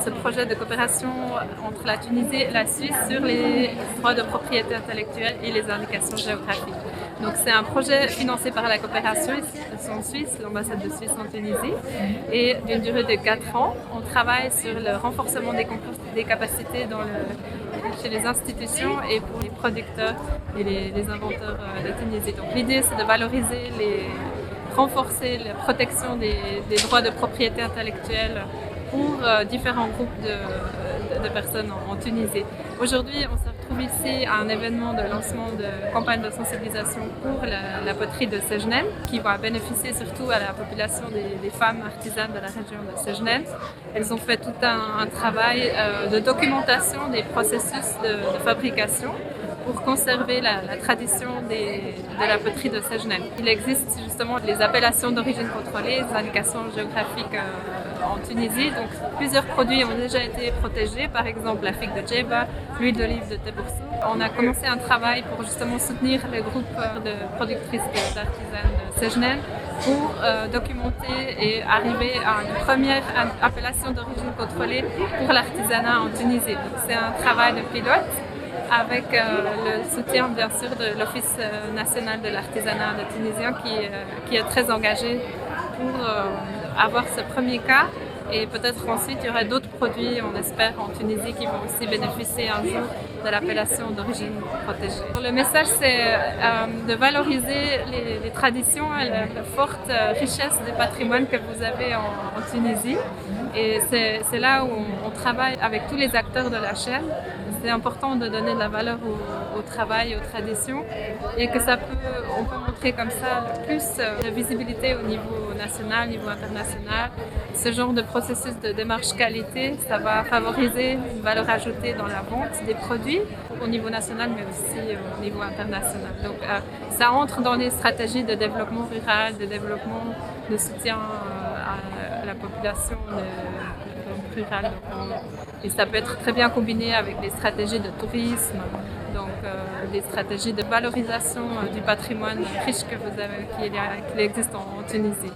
ce projet de coopération entre la Tunisie et la Suisse sur les droits de propriété intellectuelle et les indications géographiques. Donc c'est un projet financé par la coopération suisse, l'ambassade de Suisse en Tunisie, et d'une durée de 4 ans. On travaille sur le renforcement des capacités chez les institutions et pour les producteurs et les inventeurs de Tunisie. Donc l'idée c'est de valoriser renforcer la protection des droits de propriété intellectuelle pour différents groupes de personnes en Tunisie. Aujourd'hui, on se retrouve ici à un événement de lancement de campagne de sensibilisation pour la poterie de Sejnen, qui va bénéficier surtout à la population des femmes artisanes de la région de Sejnen. Elles ont fait tout un travail de documentation des processus de fabrication pour conserver la tradition de la poterie de Sejnen. Il existe justement les appellations d'origine contrôlée, les indications géographiques en Tunisie. Donc plusieurs produits ont déjà été protégés, par exemple la figue de Djeba, l'huile d'olive de Teboursou. On a commencé un travail pour justement soutenir le groupe de productrices d'artisanes de Sejnen pour documenter et arriver à une première appellation d'origine contrôlée pour l'artisanat en Tunisie. Donc c'est un travail de pilote avec le soutien bien sûr de l'Office national de l'artisanat de tunisien qui est très engagé pour avoir ce premier cas. Et peut-être ensuite il y aura d'autres produits, on espère, en Tunisie qui vont aussi bénéficier un jour de l'appellation d'origine protégée. Le message c'est de valoriser les traditions et la forte richesse du patrimoine que vous avez en Tunisie. Et c'est là où on travaille avec tous les acteurs de la chaîne. C'est important de donner de la valeur au travail, aux traditions, et que on peut montrer comme ça plus de visibilité au niveau national, au niveau international. Ce genre de processus de démarche qualité, ça va favoriser une valeur ajoutée dans la vente des produits au niveau national, mais aussi au niveau international. Donc ça entre dans les stratégies de développement rural, de développement de soutien à la population rurale. Et ça peut être très bien combiné avec des stratégies de tourisme, donc des stratégies de valorisation du patrimoine riche qu'il existe en Tunisie.